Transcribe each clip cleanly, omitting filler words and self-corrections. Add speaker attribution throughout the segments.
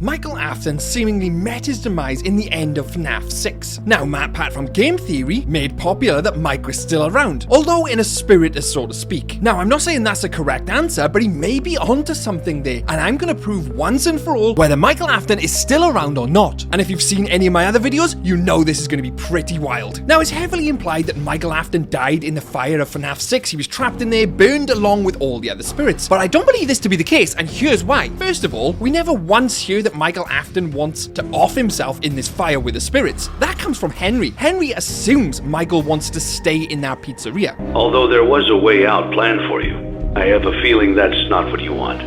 Speaker 1: Michael Afton seemingly met his demise in the end of FNAF 6. Now, MatPat from Game Theory made popular that Mike was still around, although in a spirit, so to speak. Now, I'm not saying that's the correct answer, but he may be onto something there, and I'm going to prove once and for all whether Michael Afton is still around or not. And if you've seen any of my other videos, you know this is going to be pretty wild. Now, it's heavily implied that Michael Afton died in the fire of FNAF 6. He was trapped in there, burned along with all the other spirits. But I don't believe this to be the case, and here's why. First of all, we never once hear that Michael Afton wants to off himself in this fire with the spirits. That comes from Henry. Henry assumes Michael wants to stay in that pizzeria.
Speaker 2: Although there was a way out planned for you, I have a feeling that's not what you want.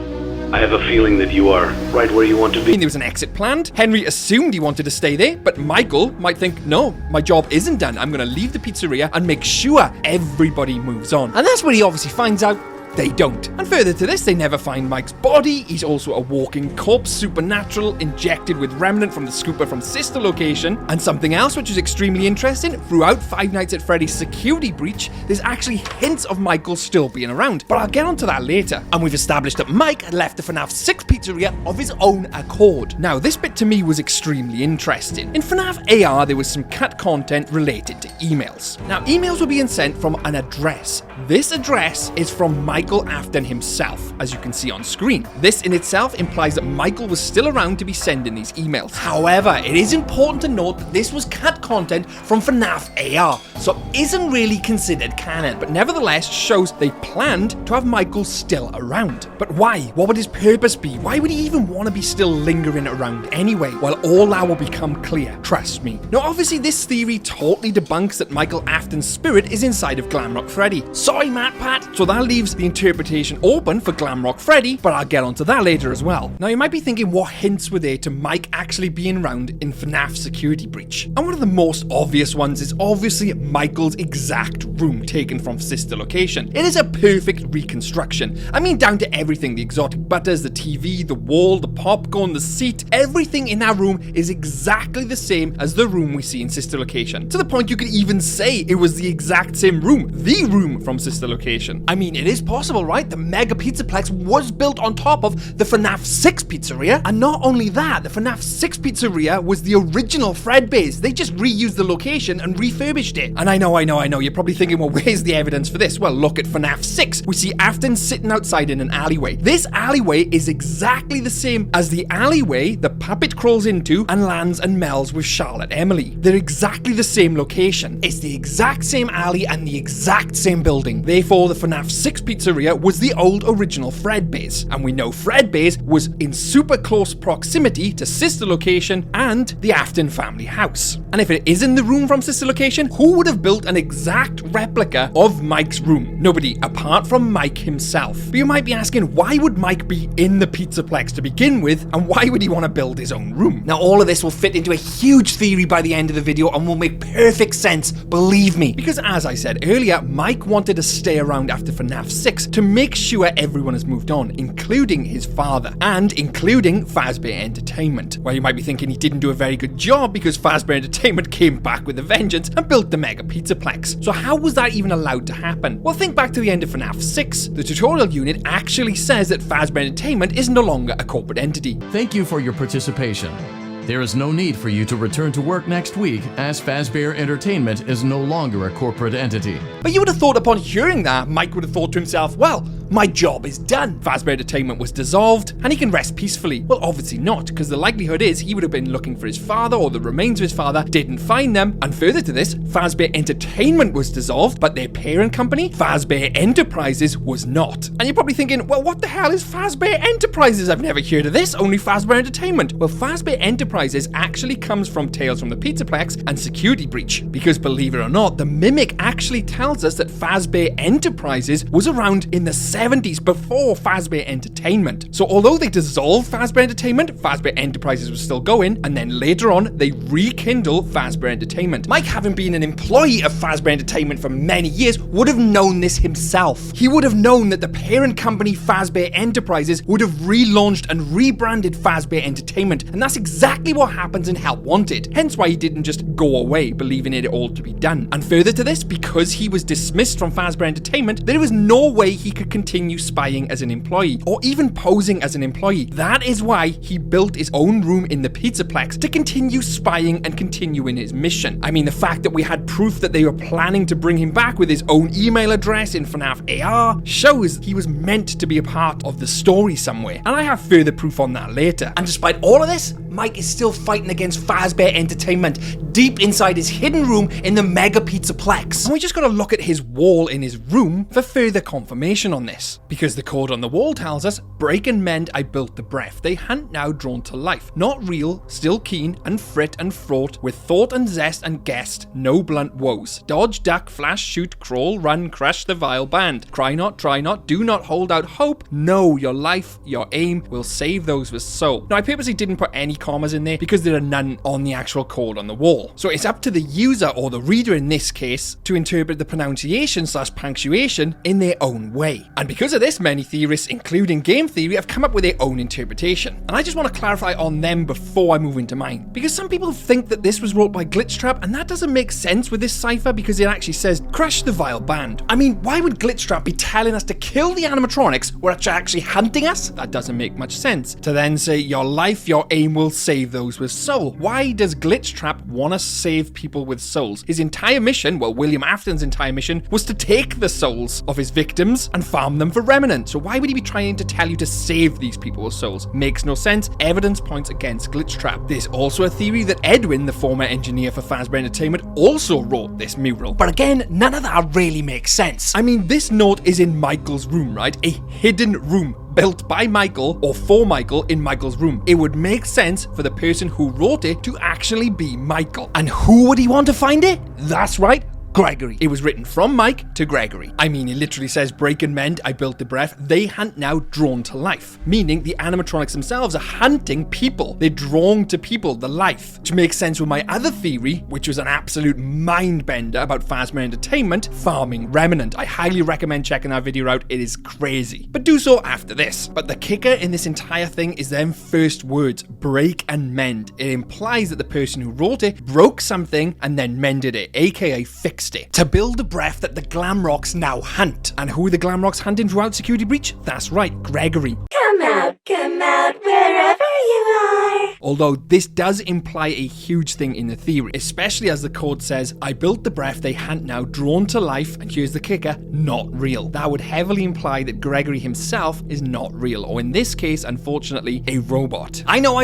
Speaker 2: I have a feeling that you are right where you want to be.
Speaker 1: There was an exit planned. Henry assumed he wanted to stay there, but Michael might think, no, my job isn't done. I'm going to leave the pizzeria and make sure everybody moves on. And that's where he obviously finds out they don't. And further to this, they never find Mike's body. He's also a walking corpse, supernatural, injected with remnant from the scooper from Sister location. And something else which is extremely interesting, throughout Five Nights at Freddy's security breach, there's actually hints of Michael still being around. But I'll get onto that later. And we've established that Mike had left the FNAF 6 pizzeria of his own accord. Now, this bit to me was extremely interesting. In FNAF AR, there was some cut content related to emails. Now, emails were being sent from an address. This address is from Michael Afton himself, as you can see on screen. This in itself implies that Michael was still around to be sending these emails. However, it is important to note that this was cut content from FNAF AR, so it isn't really considered canon, but nevertheless shows they planned to have Michael still around. But why? What would his purpose be? Why would he even want to be still lingering around anyway? Well, all that will become clear, trust me. Now, obviously, this theory totally debunks that Michael Afton's spirit is inside of Glamrock Freddy. Sorry, MatPat. So that leaves the interpretation open for Glamrock Freddy, but I'll get onto that later as well. Now, you might be thinking what hints were there to Mike actually being around in FNAF Security Breach? And one of the most obvious ones is obviously Michael's exact room taken from Sister location. It is a perfect reconstruction. I mean, down to everything, the exotic butters, the TV, the wall, the popcorn, the seat, everything in that room is exactly the same as the room we see in Sister location. To the point you could even say it was the exact same room, the room from Sister location. I mean, it is possible, right? The mega pizzaplex was built on top of the FNAF 6 pizzeria. And not only that, the FNAF 6 pizzeria was the original Freddy's. They just reused the location and refurbished it. And I know, you're probably thinking, well, where's the evidence for this? Well, look at FNAF 6. We see Afton sitting outside in an alleyway. This alleyway is exactly the same as the alleyway the puppet crawls into and lands and melds with Charlotte Emily. They're exactly the same location. It's the exact same alley and the exact same building. Therefore, the FNAF 6 pizzeria was the old original Freddy's, and we know Freddy's was in super close proximity to Sister location and the Afton family house. And if it is in the room from Sister location, who would have built an exact replica of Mike's room? Nobody, apart from Mike himself. But you might be asking, why would Mike be in the pizzaplex to begin with, and why would he want to build his own room? Now, all of this will fit into a huge theory by the end of the video and will make perfect sense, believe me. Because as I said earlier, Mike wanted to stay around after FNAF 6 to make sure everyone has moved on, including his father, and including Fazbear Entertainment. Well, you might be thinking he didn't do a very good job because Fazbear Entertainment came back with a vengeance and built the mega pizzaplex. So how was that even allowed to happen? Well, think back to the end of FNAF 6. The tutorial unit actually says that Fazbear Entertainment is no longer a corporate entity.
Speaker 3: Thank you for your participation. There is no need for you to return to work next week, as Fazbear Entertainment is no longer a corporate entity.
Speaker 1: But you would have thought upon hearing that, Mike would have thought to himself, well, my job is done. Fazbear Entertainment was dissolved, and he can rest peacefully. Well, obviously not, because the likelihood is he would have been looking for his father, or the remains of his father, didn't find them. And further to this, Fazbear Entertainment was dissolved, but their parent company, Fazbear Enterprises, was not. And you're probably thinking, well, what the hell is Fazbear Enterprises? I've never heard of this, only Fazbear Entertainment. Well, Fazbear Enterprises actually comes from Tales from the Pizzaplex and Security Breach, because believe it or not, the Mimic actually tells us that Fazbear Enterprises was around in the 70s before Fazbear Entertainment. So although they dissolved Fazbear Entertainment, Fazbear Enterprises was still going, and then later on they rekindle Fazbear Entertainment. Mike, having been an employee of Fazbear Entertainment for many years, would have known this himself. He would have known that the parent company Fazbear Enterprises would have relaunched and rebranded Fazbear Entertainment, and that's exactly what happens in Help Wanted, hence why he didn't just go away believing it all to be done. And further to this, because he was dismissed from Fazbear Entertainment, there was no way he could continue continue spying as an employee, or even posing as an employee. That is why he built his own room in the Pizzaplex to continue spying and continuing his mission. I mean, the fact that we had proof that they were planning to bring him back with his own email address in FNAF AR shows he was meant to be a part of the story somewhere, and I have further proof on that later.
Speaker 4: And despite all of this, Mike is still fighting against Fazbear Entertainment deep inside his hidden room in the Mega Pizzaplex.
Speaker 1: And we just gotta look at his wall in his room for further confirmation on this. Because the code on the wall tells us, break and mend, I built the breath. They hunt now drawn to life. Not real, still keen, and frit and fraught, with thought and zest and guest, no blunt woes. Dodge, duck, flash, shoot, crawl, run, crush the vile band. Cry not, try not, do not hold out hope. No, your life, your aim will save those with soul. Now I purposely didn't put any commas in there because there are none on the actual code on the wall. So it's up to the user, or the reader in this case, to interpret the pronunciation / punctuation in their own way. And because of this, many theorists, including game theory, have come up with their own interpretation. And I just want to clarify on them before I move into mine. Because some people think that this was wrote by Glitchtrap, and that doesn't make sense with this cipher because it actually says, crush the vile band. I mean, why would Glitchtrap be telling us to kill the animatronics who are actually hunting us? That doesn't make much sense. To then say, your life, your aim will save those with soul. Why does Glitchtrap want to save people with souls? His entire mission, well, William Afton's entire mission, was to take the souls of his victims and farm them for remnant. So why would he be trying to tell you to save these people with souls? Makes no sense. Evidence points against Glitchtrap. There's also a theory that Edwin, the former engineer for Fazbear Entertainment, also wrote this mural.
Speaker 4: But again, none of that really makes sense.
Speaker 1: I mean, this note is in Michael's room, right? A hidden room built by Michael or for Michael in Michael's room. It would make sense for the person who wrote it to actually be Michael.
Speaker 4: And who would he want to find it?
Speaker 1: That's right, Gregory. It was written from Mike to Gregory. I mean, it literally says, break and mend, I built the breath. They hunt now drawn to life. Meaning the animatronics themselves are hunting people. They're drawn to people, the life. Which makes sense with my other theory, which was an absolute mind bender about Fazbear Entertainment farming remnant. I highly recommend checking that video out. It is crazy. But do so after this. But the kicker in this entire thing is them first words, break and mend. It implies that the person who wrote it broke something and then mended it, aka fixed it,
Speaker 4: to build the breath that the glamrocks now hunt.
Speaker 1: And who are the glamrocks hunting throughout Security Breach? That's right, Gregory.
Speaker 5: Come out, wherever you are.
Speaker 1: Although this does imply a huge thing in the theory, especially as the code says, I built the breath they hunt now drawn to life, and here's the kicker, not real. That would heavily imply that Gregory himself is not real, or in this case, unfortunately, a robot.
Speaker 4: I know.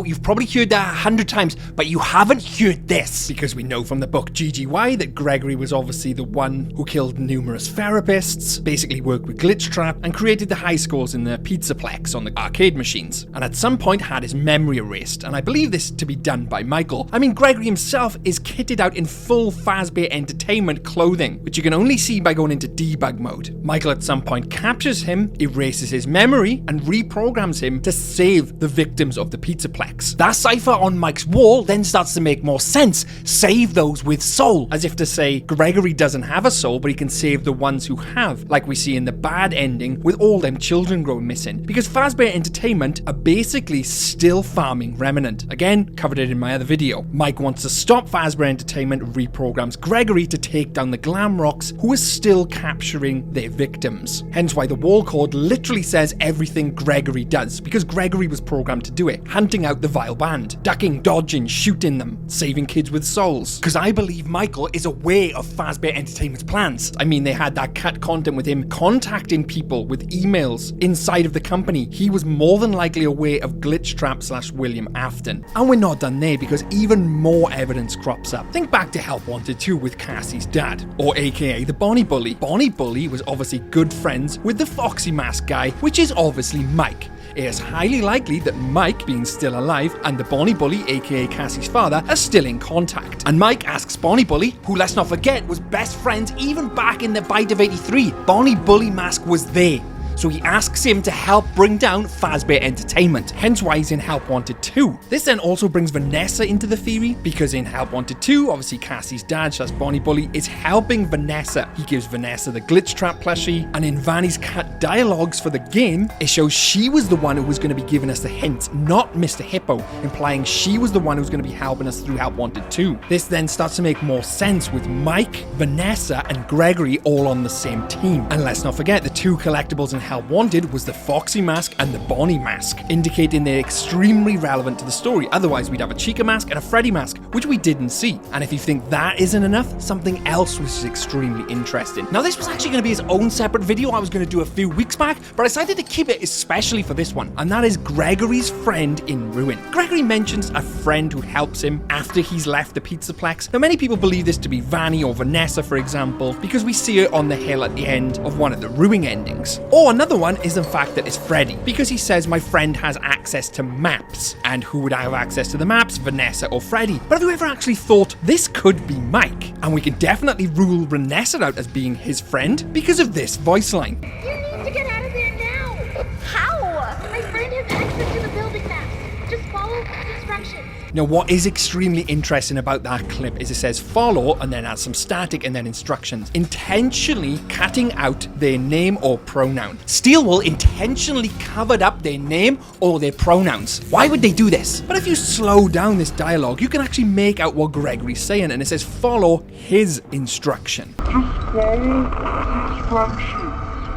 Speaker 4: You've probably heard that 100 times, but you haven't heard this.
Speaker 1: Because we know from the book GGY that Gregory was obviously the one who killed numerous therapists, basically worked with Glitchtrap, and created the high scores in the Pizzaplex on the arcade machines, and at some point had his memory erased, and I believe this to be done by Michael. I mean, Gregory himself is kitted out in full Fazbear Entertainment clothing, which you can only see by going into debug mode. Michael at some point captures him, erases his memory, and reprograms him to save the victims of the Pizzaplex.
Speaker 4: That cipher on Mike's wall then starts to make more sense. Save those with soul.
Speaker 1: As if to say, Gregory doesn't have a soul, but he can save the ones who have, like we see in the bad ending with all them children going missing. Because Fazbear Entertainment are basically still farming remnant. Again, covered it in my other video. Mike wants to stop Fazbear Entertainment, reprograms Gregory to take down the glamrocks who are still capturing their victims. Hence why the wall code literally says everything Gregory does, because Gregory was programmed to do it, hunting out the vile band, ducking, dodging, shooting them, saving kids with souls.
Speaker 4: Because I believe Michael is aware of Fazbear Entertainment's plans.
Speaker 1: I mean, they had that cut content with him contacting people with emails inside of the company. He was more than likely aware of Glitchtrap / William Afton. And we're not done there, because even more evidence crops up. Think back to Help Wanted 2 with Cassie's dad, or aka the Bonnie Bully. Bonnie Bully was obviously good friends with the Foxy mask guy, which is obviously Mike. It is highly likely that Mike, being still alive, and the Bonnie Bully, aka Cassie's father, are still in contact. And Mike asks Bonnie Bully, who let's not forget was best friends even back in the bite of '83. Bonnie Bully mask was there. so he asks him to help bring down Fazbear Entertainment, hence why he's in Help Wanted 2. This then also brings Vanessa into the theory, because in Help Wanted 2, obviously Cassie's dad, that's Bonnie Bully, is helping Vanessa. He gives Vanessa the glitch trap plushie, and in Vanny's cut dialogues for the game, it shows she was the one who was going to be giving us the hint, not Mr. Hippo, implying she was the one who was going to be helping us through Help Wanted 2. This then starts to make more sense with Mike, Vanessa, and Gregory all on the same team. And let's not forget, the two collectibles in Help Wanted was the Foxy mask and the Bonnie mask, indicating they're extremely relevant to the story. Otherwise, we'd have a Chica mask and a Freddy mask, which we didn't see. And if you think that isn't enough, something else was extremely interesting. Now, this was actually going to be his own separate video I was going to do a few weeks back, but I decided to keep it especially for this one, and that is Gregory's friend in ruin. Gregory mentions a friend who helps him after he's left the Pizzaplex. Now, many people believe this to be Vanny or Vanessa, for example, because we see her on the hill at the end of one of the ruin endings. Or another one is in fact that it's Freddy, because he says my friend has access to maps. And who would have access to the maps, Vanessa or Freddy? But have you ever actually thought this could be Mike? And we can definitely rule Vanessa out as being his friend because of this voice line.
Speaker 5: You need to get out of there now! How? My friend has access to the building maps. Just follow the instructions.
Speaker 1: Now, what is extremely interesting about that clip is it says follow and then adds some static and then instructions, intentionally cutting out their name or pronoun. Steelwool intentionally covered up their name or their pronouns. Why would they do this? But if you slow down this dialogue, you can actually make out what Gregory's saying, and it says follow his instruction.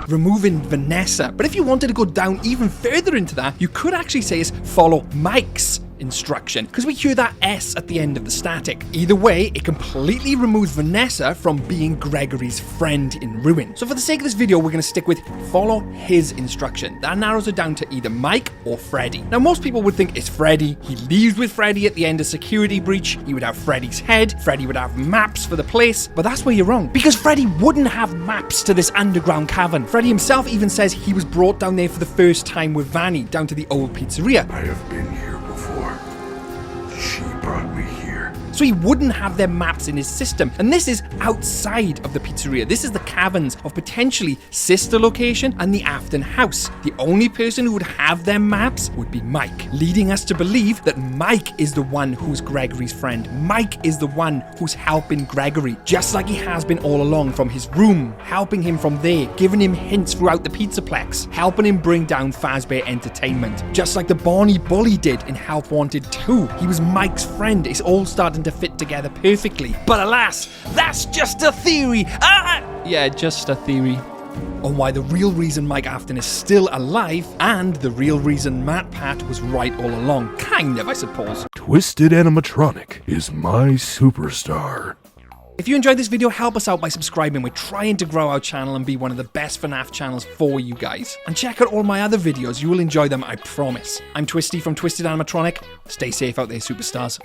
Speaker 1: Removing Vanessa. But if you wanted to go down even further into that, you could actually say is follow Mike's instruction, because we hear that S at the end of the static. Either way, it completely removes Vanessa from being Gregory's friend in ruin. So for the sake of this video, we're going to stick with follow his instruction. That narrows it down to either Mike or Freddy. Now, most people would think it's Freddy. He leaves with Freddy at the end of Security Breach. He would have Freddy's head. Freddy would have maps for the place. But that's where you're wrong, because Freddy wouldn't have maps to this underground cavern. Freddy himself even says he was brought down there for the first time with Vanny, down to the old pizzeria.
Speaker 6: I have been here before. She brought me here.
Speaker 1: So he wouldn't have their maps in his system. And this is outside of the pizzeria. This is the caverns of potentially Sister location and the Afton house. The only person who would have their maps would be Mike, leading us to believe that Mike is the one who's Gregory's friend. Mike is the one who's helping Gregory, just like he has been all along, from his room, helping him from there, giving him hints throughout the Pizzaplex, helping him bring down Fazbear Entertainment, just like the Bonnie Bully did in Help Wanted 2. He was Mike's friend. It's all starting to fit together perfectly. But alas, that's just a theory. Yeah, just a theory. On why the real reason Mike Afton is still alive, and the real reason MatPat was right all along. Kind of, I suppose.
Speaker 6: Twisted Animatronic is my superstar.
Speaker 1: If you enjoyed this video, help us out by subscribing. We're trying to grow our channel and be one of the best FNAF channels for you guys. And check out all my other videos. You will enjoy them, I promise. I'm Twisty from Twisted Animatronic. Stay safe out there, superstars.